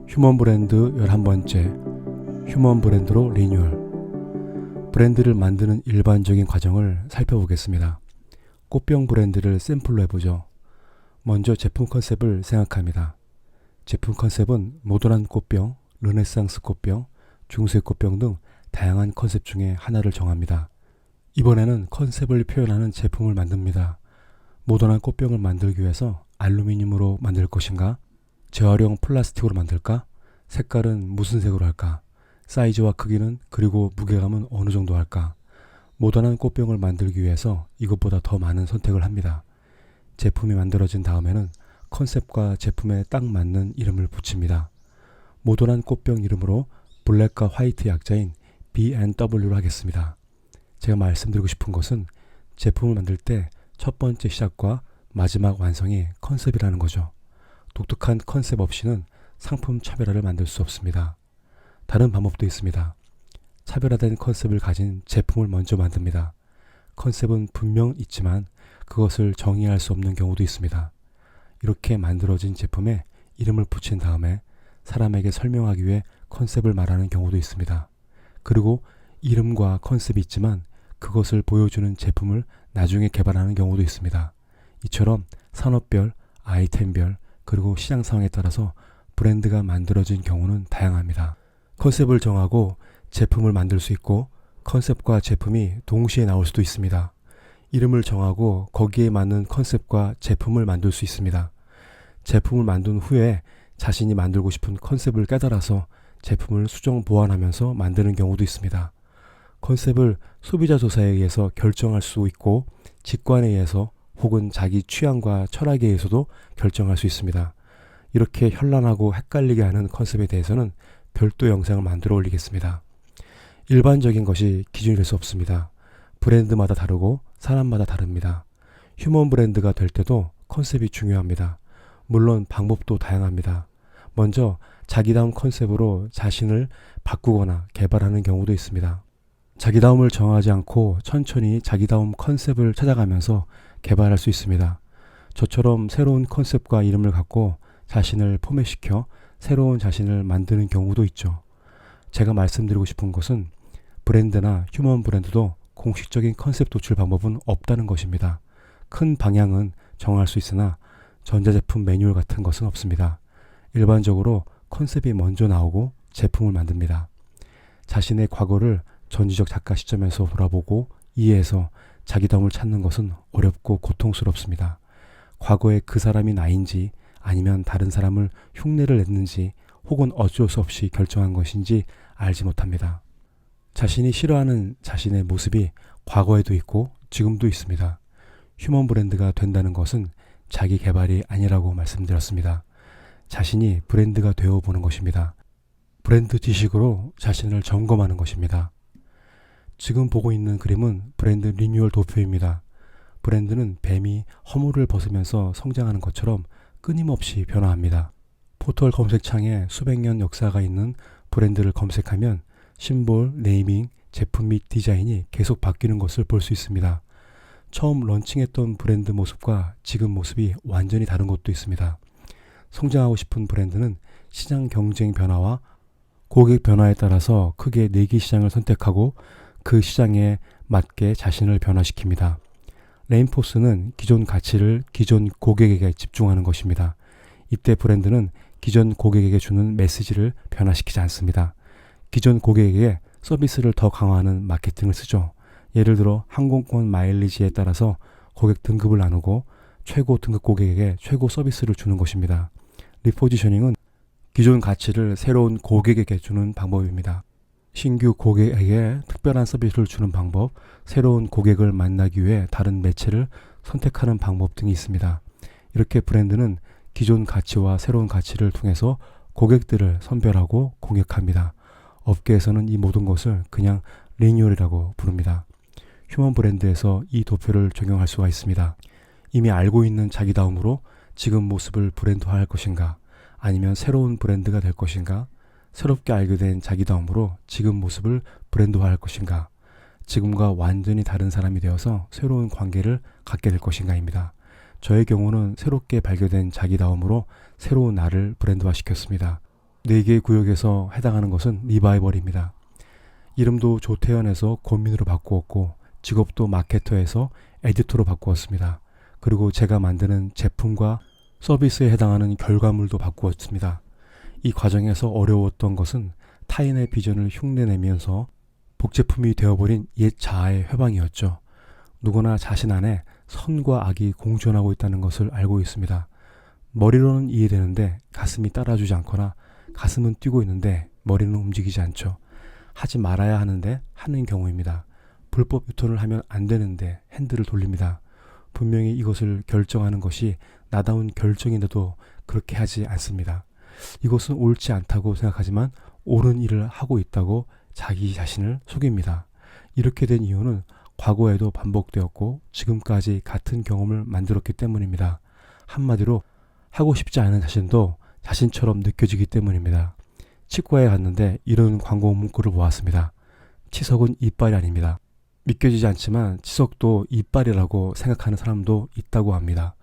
휴먼 브랜드 11번째, 휴먼 브랜드로 리뉴얼. 브랜드를 만드는 일반적인 과정을 살펴보겠습니다. 꽃병 브랜드를 샘플로 해보죠. 먼저 제품 컨셉을 생각합니다. 제품 컨셉은 모던한 꽃병, 르네상스 꽃병, 중세 꽃병 등 다양한 컨셉 중에 하나를 정합니다. 이번에는 컨셉을 표현하는 제품을 만듭니다. 모던한 꽃병을 만들기 위해서 알루미늄으로 만들 것인가? 재활용 플라스틱으로 만들까? 색깔은 무슨 색으로 할까? 사이즈와 크기는 그리고 무게감은 어느 정도 할까? 모던한 꽃병을 만들기 위해서 이것보다 더 많은 선택을 합니다. 제품이 만들어진 다음에는 컨셉과 제품에 딱 맞는 이름을 붙입니다. 모던한 꽃병 이름으로 블랙과 화이트 약자인 B&W로 하겠습니다. 제가 말씀드리고 싶은 것은 제품을 만들 때 첫 번째 시작과 마지막 완성이 컨셉이라는 거죠. 독특한 컨셉 없이는 상품 차별화를 만들 수 없습니다. 다른 방법도 있습니다. 차별화된 컨셉을 가진 제품을 먼저 만듭니다. 컨셉은 분명 있지만 그것을 정의할 수 없는 경우도 있습니다. 이렇게 만들어진 제품에 이름을 붙인 다음에 사람에게 설명하기 위해 컨셉을 말하는 경우도 있습니다. 그리고 이름과 컨셉이 있지만 그것을 보여주는 제품을 나중에 개발하는 경우도 있습니다. 이처럼 산업별, 아이템별, 그리고 시장 상황에 따라서 브랜드가 만들어진 경우는 다양합니다. 컨셉을 정하고 제품을 만들 수 있고 컨셉과 제품이 동시에 나올 수도 있습니다. 이름을 정하고 거기에 맞는 컨셉과 제품을 만들 수 있습니다. 제품을 만든 후에 자신이 만들고 싶은 컨셉을 깨달아서 제품을 수정 보완하면서 만드는 경우도 있습니다. 컨셉을 소비자 조사에 의해서 결정할 수 있고 직관에 의해서 혹은 자기 취향과 철학에 의해서도 결정할 수 있습니다. 이렇게 현란하고 헷갈리게 하는 컨셉에 대해서는 별도 영상을 만들어 올리겠습니다. 일반적인 것이 기준이 될 수 없습니다. 브랜드마다 다르고 사람마다 다릅니다. 휴먼 브랜드가 될 때도 컨셉이 중요합니다. 물론 방법도 다양합니다. 먼저 자기다움 컨셉으로 자신을 바꾸거나 개발하는 경우도 있습니다. 자기다움을 정하지 않고 천천히 자기다움 컨셉을 찾아가면서 개발할 수 있습니다. 저처럼 새로운 컨셉과 이름을 갖고 자신을 포맷시켜 새로운 자신을 만드는 경우도 있죠. 제가 말씀드리고 싶은 것은 브랜드나 휴먼 브랜드도 공식적인 컨셉 도출 방법은 없다는 것입니다. 큰 방향은 정할 수 있으나 전자제품 매뉴얼 같은 것은 없습니다. 일반적으로 컨셉이 먼저 나오고 제품을 만듭니다. 자신의 과거를 전지적 작가 시점에서 돌아보고 이해해서 자기다움을 찾는 것은 어렵고 고통스럽습니다. 과거에 그 사람이 나인지 아니면 다른 사람을 흉내를 냈는지 혹은 어쩔 수 없이 결정한 것인지 알지 못합니다. 자신이 싫어하는 자신의 모습이 과거에도 있고 지금도 있습니다. 휴먼 브랜드가 된다는 것은 자기 개발이 아니라고 말씀드렸습니다. 자신이 브랜드가 되어보는 것입니다. 브랜드 지식으로 자신을 점검하는 것입니다. 지금 보고 있는 그림은 브랜드 리뉴얼 도표입니다. 브랜드는 뱀이 허물을 벗으면서 성장하는 것처럼 끊임없이 변화합니다. 포털 검색창에 수백 년 역사가 있는 브랜드를 검색하면 심볼, 네이밍, 제품 및 디자인이 계속 바뀌는 것을 볼 수 있습니다. 처음 런칭했던 브랜드 모습과 지금 모습이 완전히 다른 것도 있습니다. 성장하고 싶은 브랜드는 시장 경쟁 변화와 고객 변화에 따라서 크게 4개 시장을 선택하고 그 시장에 맞게 자신을 변화시킵니다. 레인포스는 기존 가치를 기존 고객에게 집중하는 것입니다. 이때 브랜드는 기존 고객에게 주는 메시지를 변화시키지 않습니다. 기존 고객에게 서비스를 더 강화하는 마케팅을 쓰죠. 예를 들어 항공권 마일리지에 따라서 고객 등급을 나누고 최고 등급 고객에게 최고 서비스를 주는 것입니다. 리포지셔닝은 기존 가치를 새로운 고객에게 주는 방법입니다. 신규 고객에게 특별한 서비스를 주는 방법, 새로운 고객을 만나기 위해 다른 매체를 선택하는 방법 등이 있습니다. 이렇게 브랜드는 기존 가치와 새로운 가치를 통해서 고객들을 선별하고 공략합니다. 업계에서는 이 모든 것을 그냥 리뉴얼이라고 부릅니다. 휴먼 브랜드에서 이 도표를 적용할 수가 있습니다. 이미 알고 있는 자기다움으로 지금 모습을 브랜드화할 것인가, 아니면 새로운 브랜드가 될 것인가, 새롭게 알게 된 자기다움으로 지금 모습을 브랜드화할 것인가, 지금과 완전히 다른 사람이 되어서 새로운 관계를 갖게 될 것인가입니다. 저의 경우는 새롭게 발견된 자기다움으로 새로운 나를 브랜드화시켰습니다. 4개의 구역에서 해당하는 것은 리바이벌입니다. 이름도 조태현에서 권민으로 바꾸었고 직업도 마케터에서 에디터로 바꾸었습니다. 그리고 제가 만드는 제품과 서비스에 해당하는 결과물도 바꾸었습니다. 이 과정에서 어려웠던 것은 타인의 비전을 흉내내면서 복제품이 되어버린 옛 자아의 회방이었죠. 누구나 자신 안에 선과 악이 공존하고 있다는 것을 알고 있습니다. 머리로는 이해되는데 가슴이 따라주지 않거나 가슴은 뛰고 있는데 머리는 움직이지 않죠. 하지 말아야 하는데 하는 경우입니다. 불법 유턴을 하면 안 되는데 핸들을 돌립니다. 분명히 이것을 결정하는 것이 나다운 결정인데도 그렇게 하지 않습니다. 이것은 옳지 않다고 생각하지만 옳은 일을 하고 있다고 자기 자신을 속입니다. 이렇게 된 이유는 과거에도 반복되었고 지금까지 같은 경험을 만들었기 때문입니다. 한마디로 하고 싶지 않은 자신도 자신처럼 느껴지기 때문입니다. 치과에 갔는데 이런 광고 문구를 보았습니다. 치석은 이빨이 아닙니다. 믿겨지지 않지만 치석도 이빨이라고 생각하는 사람도 있다고 합니다.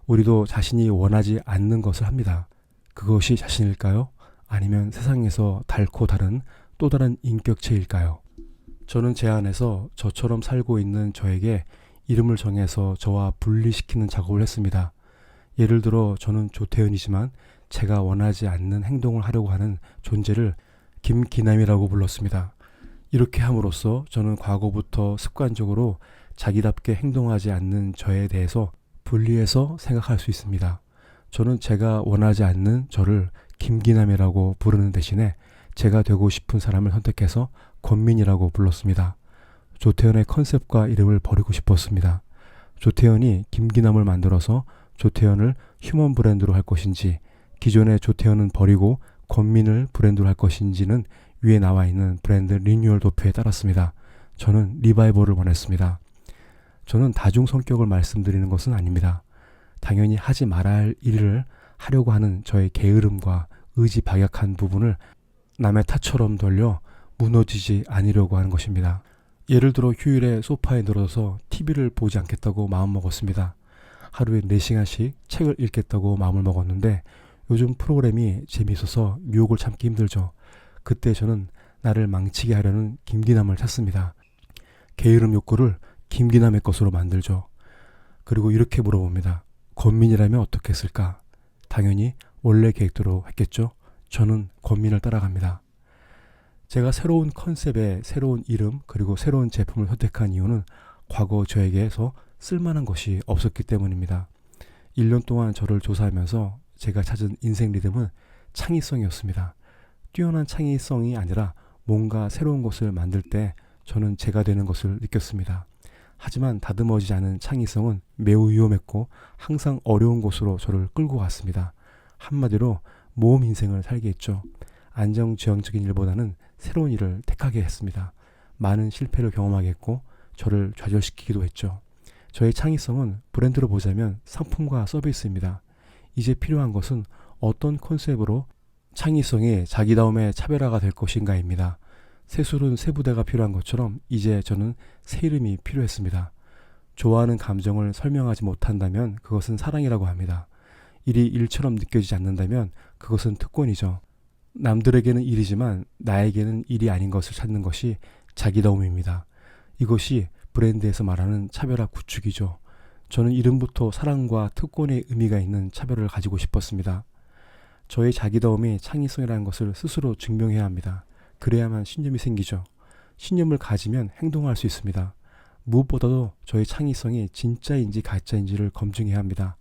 우리도 자신이 원하지 않는 것을 합니다. 그것이 자신일까요? 아니면 세상에서 닳고 다른 또 다른 인격체일까요? 저는 제 안에서 저처럼 살고 있는 저에게 이름을 정해서 저와 분리시키는 작업을 했습니다. 예를 들어 저는 조태현이지만 제가 원하지 않는 행동을 하려고 하는 존재를 김기남이라고 불렀습니다. 이렇게 함으로써 저는 과거부터 습관적으로 자기답게 행동하지 않는 저에 대해서 분리해서 생각할 수 있습니다. 저는 제가 원하지 않는 저를 김기남이라고 부르는 대신에 제가 되고 싶은 사람을 선택해서 권민이라고 불렀습니다. 조태현의 컨셉과 이름을 버리고 싶었습니다. 조태현이 김기남을 만들어서 조태현을 휴먼 브랜드로 할 것인지 기존의 조태현은 버리고 권민을 브랜드로 할 것인지는 위에 나와 있는 브랜드 리뉴얼 도표에 따랐습니다. 저는 리바이벌을 원했습니다. 저는 다중 성격을 말씀드리는 것은 아닙니다. 당연히 하지 말아야 할 일을 하려고 하는 저의 게으름과 의지 박약한 부분을 남의 탓처럼 돌려 무너지지 않으려고 하는 것입니다. 예를 들어 휴일에 소파에 늘어서 TV를 보지 않겠다고 마음먹었습니다. 하루에 4시간씩 책을 읽겠다고 마음을 먹었는데 요즘 프로그램이 재미있어서 유혹을 참기 힘들죠. 그때 저는 나를 망치게 하려는 김기남을 찾습니다. 게으름 욕구를 김기남의 것으로 만들죠. 그리고 이렇게 물어봅니다. 권민이라면 어떻게 했을까? 당연히 원래 계획대로 했겠죠. 저는 권민을 따라갑니다. 제가 새로운 컨셉의 새로운 이름 그리고 새로운 제품을 선택한 이유는 과거 저에게서 쓸만한 것이 없었기 때문입니다. 1년 동안 저를 조사하면서 제가 찾은 인생 리듬은 창의성이었습니다. 뛰어난 창의성이 아니라 뭔가 새로운 것을 만들 때 저는 제가 되는 것을 느꼈습니다. 하지만 다듬어지지 않은 창의성은 매우 위험했고 항상 어려운 곳으로 저를 끌고 갔습니다. 한마디로 모험 인생을 살게 했죠. 안정지향적인 일보다는 새로운 일을 택하게 했습니다. 많은 실패를 경험하게 했고 저를 좌절시키기도 했죠. 저의 창의성은 브랜드로 보자면 상품과 서비스입니다. 이제 필요한 것은 어떤 컨셉으로 창의성이 자기다움의 차별화가 될 것인가입니다. 새술은 새 부대가 필요한 것처럼 이제 저는 새 이름이 필요했습니다. 좋아하는 감정을 설명하지 못한다면 그것은 사랑이라고 합니다. 일이 일처럼 느껴지지 않는다면 그것은 특권이죠. 남들에게는 일이지만 나에게는 일이 아닌 것을 찾는 것이 자기다움입니다. 이것이 브랜드에서 말하는 차별화 구축이죠. 저는 이름부터 사랑과 특권의 의미가 있는 차별을 가지고 싶었습니다. 저의 자기다움이 창의성이라는 것을 스스로 증명해야 합니다. 그래야만 신념이 생기죠. 신념을 가지면 행동할 수 있습니다. 무엇보다도 저의 창의성이 진짜인지 가짜인지를 검증해야 합니다.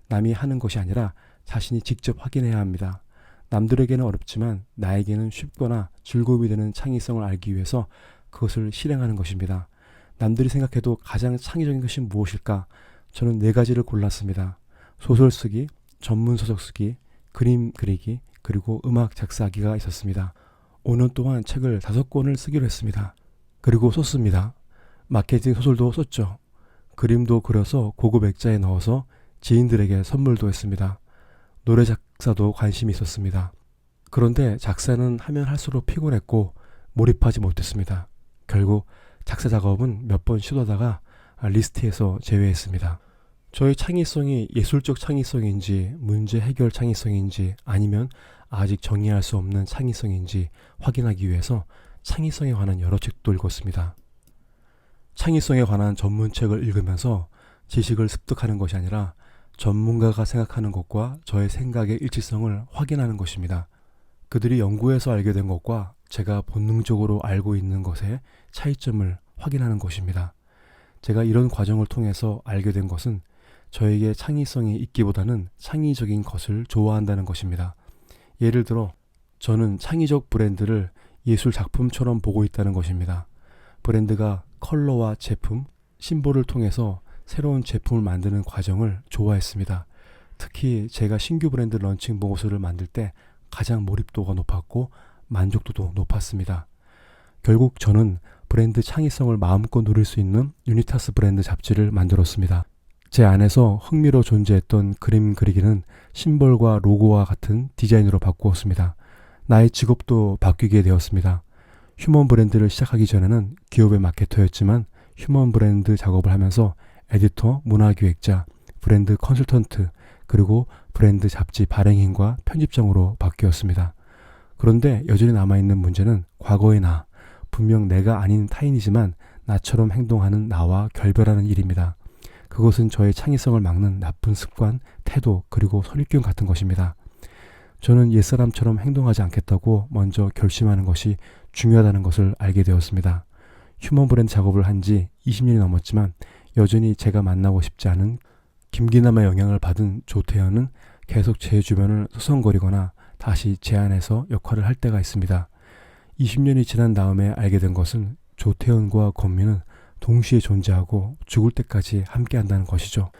남이 하는 것이 아니라 자신이 직접 확인해야 합니다. 남들에게는 어렵지만 나에게는 쉽거나 즐거움이 되는 창의성을 알기 위해서 그것을 실행하는 것입니다. 남들이 생각해도 가장 창의적인 것이 무엇일까? 저는 4가지를 골랐습니다. 소설 쓰기, 전문 서적 쓰기, 그림 그리기, 그리고 음악 작사하기가 있었습니다. 5년 동안 책을 5권을 쓰기로 했습니다. 그리고 썼습니다. 마케팅 소설도 썼죠. 그림도 그려서 고급 액자에 넣어서 지인들에게 선물도 했습니다. 노래 작사도 관심이 있었습니다. 그런데 작사는 하면 할수록 피곤했고 몰입하지 못했습니다. 결국 작사 작업은 몇 번 시도하다가 리스트에서 제외했습니다. 저의 창의성이 예술적 창의성인지 문제 해결 창의성인지 아니면 아직 정의할 수 없는 창의성인지 확인하기 위해서 창의성에 관한 여러 책도 읽었습니다. 창의성에 관한 전문책을 읽으면서 지식을 습득하는 것이 아니라 전문가가 생각하는 것과 저의 생각의 일치성을 확인하는 것입니다. 그들이 연구해서 알게 된 것과 제가 본능적으로 알고 있는 것의 차이점을 확인하는 것입니다. 제가 이런 과정을 통해서 알게 된 것은 저에게 창의성이 있기보다는 창의적인 것을 좋아한다는 것입니다. 예를 들어 저는 창의적 브랜드를 예술 작품처럼 보고 있다는 것입니다. 브랜드가 컬러와 제품, 심볼을 통해서 새로운 제품을 만드는 과정을 좋아했습니다. 특히 제가 신규 브랜드 런칭 보고서를 만들 때 가장 몰입도가 높았고 만족도도 높았습니다. 결국 저는 브랜드 창의성을 마음껏 누릴 수 있는 유니타스 브랜드 잡지를 만들었습니다. 제 안에서 흥미로 존재했던 그림 그리기는 심볼과 로고와 같은 디자인으로 바꾸었습니다. 나의 직업도 바뀌게 되었습니다. 휴먼 브랜드를 시작하기 전에는 기업의 마케터였지만 휴먼 브랜드 작업을 하면서 에디터, 문화기획자, 브랜드 컨설턴트, 그리고 브랜드 잡지 발행인과 편집장으로 바뀌었습니다. 그런데 여전히 남아있는 문제는 과거의 나, 분명 내가 아닌 타인이지만 나처럼 행동하는 나와 결별하는 일입니다. 그것은 저의 창의성을 막는 나쁜 습관, 태도, 그리고 선입견 같은 것입니다. 저는 옛사람처럼 행동하지 않겠다고 먼저 결심하는 것이 중요하다는 것을 알게 되었습니다. 휴먼 브랜드 작업을 한 지 20년이 넘었지만 여전히 제가 만나고 싶지 않은 김기남의 영향을 받은 조태현은 계속 제 주변을 서성거리거나 다시 제 안에서 역할을 할 때가 있습니다. 20년이 지난 다음에 알게 된 것은 조태현과 권미는 동시에 존재하고 죽을 때까지 함께 한다는 것이죠.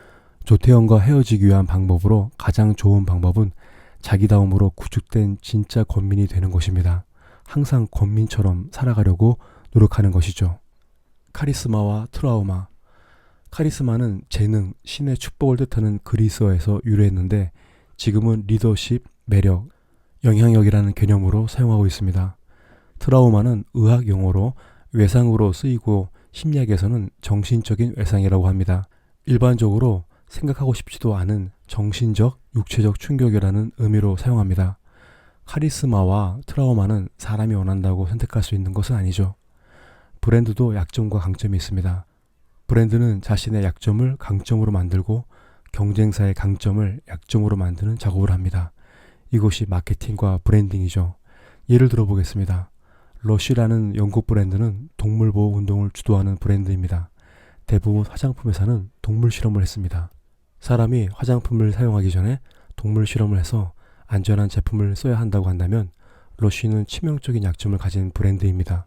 조태현과 헤어지기 위한 방법으로 가장 좋은 방법은 자기다움으로 구축된 진짜 권민이 되는 것입니다. 항상 권민처럼 살아가려고 노력하는 것이죠. 카리스마와 트라우마. 카리스마는 재능, 신의 축복을 뜻하는 그리스어에서 유래했는데 지금은 리더십, 매력, 영향력이라는 개념으로 사용하고 있습니다. 트라우마는 의학 용어로 외상으로 쓰이고 심리학에서는 정신적인 외상이라고 합니다. 일반적으로 생각하고 싶지도 않은 정신적, 육체적 충격이라는 의미로 사용합니다. 카리스마와 트라우마는 사람이 원한다고 선택할 수 있는 것은 아니죠. 브랜드도 약점과 강점이 있습니다. 브랜드는 자신의 약점을 강점으로 만들고 경쟁사의 강점을 약점으로 만드는 작업을 합니다. 이것이 마케팅과 브랜딩이죠. 예를 들어 보겠습니다. 러쉬라는 영국 브랜드는 동물보호 운동을 주도하는 브랜드입니다. 대부분 화장품 회사는 동물 실험을 했습니다. 사람이 화장품을 사용하기 전에 동물 실험을 해서 안전한 제품을 써야 한다고 한다면 러쉬는 치명적인 약점을 가진 브랜드입니다.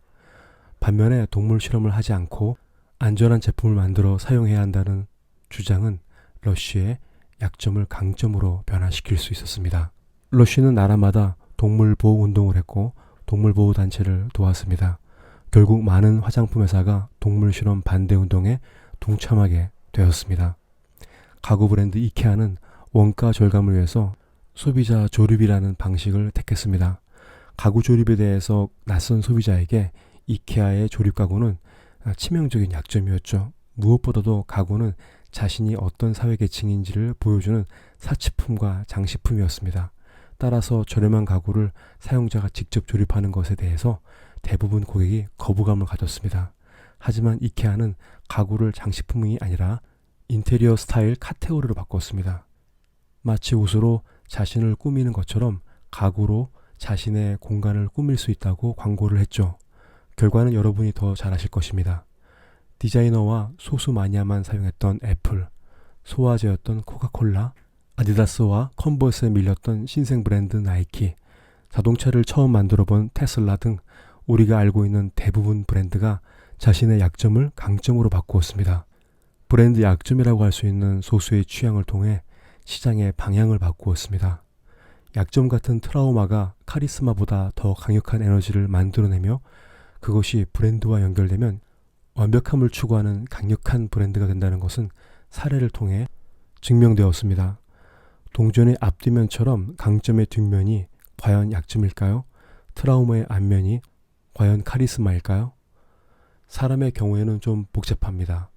반면에 동물 실험을 하지 않고 안전한 제품을 만들어 사용해야 한다는 주장은 러쉬의 약점을 강점으로 변화시킬 수 있었습니다. 러쉬는 나라마다 동물보호 운동을 했고 동물보호단체를 도왔습니다. 결국 많은 화장품 회사가 동물실험 반대 운동에 동참하게 되었습니다. 가구 브랜드 이케아는 원가 절감을 위해서 소비자 조립이라는 방식을 택했습니다. 가구 조립에 대해서 낯선 소비자에게 이케아의 조립 가구는 치명적인 약점이었죠. 무엇보다도 가구는 자신이 어떤 사회계층인지를 보여주는 사치품과 장식품이었습니다. 따라서 저렴한 가구를 사용자가 직접 조립하는 것에 대해서 대부분 고객이 거부감을 가졌습니다. 하지만 이케아는 가구를 장식품이 아니라 인테리어 스타일 카테고리로 바꿨습니다. 마치 옷으로 자신을 꾸미는 것처럼 가구로 자신의 공간을 꾸밀 수 있다고 광고를 했죠. 결과는 여러분이 더 잘 아실 것입니다. 디자이너와 소수 마니아만 사용했던 애플, 소화제였던 코카콜라, 아디다스와 컨버스에 밀렸던 신생 브랜드 나이키, 자동차를 처음 만들어 본 테슬라 등 우리가 알고 있는 대부분 브랜드가 자신의 약점을 강점으로 바꾸었습니다. 브랜드 약점이라고 할 수 있는 소수의 취향을 통해 시장의 방향을 바꾸었습니다. 약점 같은 트라우마가 카리스마보다 더 강력한 에너지를 만들어내며 그것이 브랜드와 연결되면 완벽함을 추구하는 강력한 브랜드가 된다는 것은 사례를 통해 증명되었습니다. 동전의 앞뒷면처럼 강점의 뒷면이 과연 약점일까요? 트라우마의 앞면이 과연 카리스마일까요? 사람의 경우에는 좀 복잡합니다.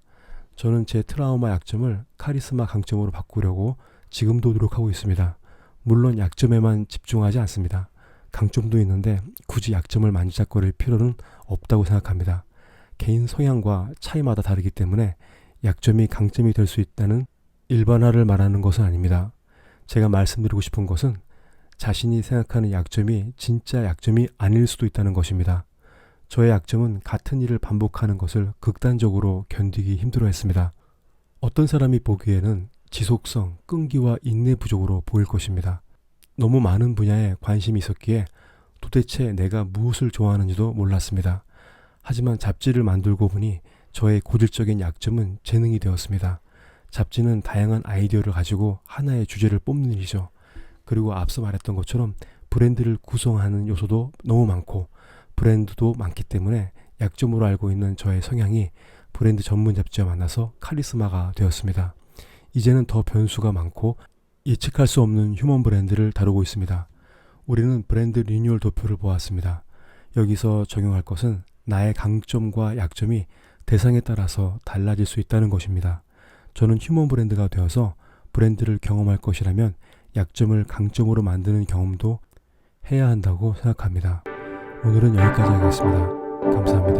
저는 제 트라우마 약점을 카리스마 강점으로 바꾸려고 지금도 노력하고 있습니다. 물론 약점에만 집중하지 않습니다. 강점도 있는데 굳이 약점을 만지작거릴 필요는 없다고 생각합니다. 개인 성향과 차이마다 다르기 때문에 약점이 강점이 될 수 있다는 일반화를 말하는 것은 아닙니다. 제가 말씀드리고 싶은 것은 자신이 생각하는 약점이 진짜 약점이 아닐 수도 있다는 것입니다. 저의 약점은 같은 일을 반복하는 것을 극단적으로 견디기 힘들어했습니다. 어떤 사람이 보기에는 지속성, 끈기와 인내 부족으로 보일 것입니다. 너무 많은 분야에 관심이 있었기에 도대체 내가 무엇을 좋아하는지도 몰랐습니다. 하지만 잡지를 만들고 보니 저의 고질적인 약점은 재능이 되었습니다. 잡지는 다양한 아이디어를 가지고 하나의 주제를 뽑는 일이죠. 그리고 앞서 말했던 것처럼 브랜드를 구성하는 요소도 너무 많고 브랜드도 많기 때문에 약점으로 알고 있는 저의 성향이 브랜드 전문 잡지와 만나서 카리스마가 되었습니다. 이제는 더 변수가 많고 예측할 수 없는 휴먼 브랜드를 다루고 있습니다. 우리는 브랜드 리뉴얼 도표를 보았습니다. 여기서 적용할 것은 나의 강점과 약점이 대상에 따라서 달라질 수 있다는 것입니다. 저는 휴먼 브랜드가 되어서 브랜드를 경험할 것이라면 약점을 강점으로 만드는 경험도 해야 한다고 생각합니다. 오늘은 여기까지 하겠습니다. 감사합니다.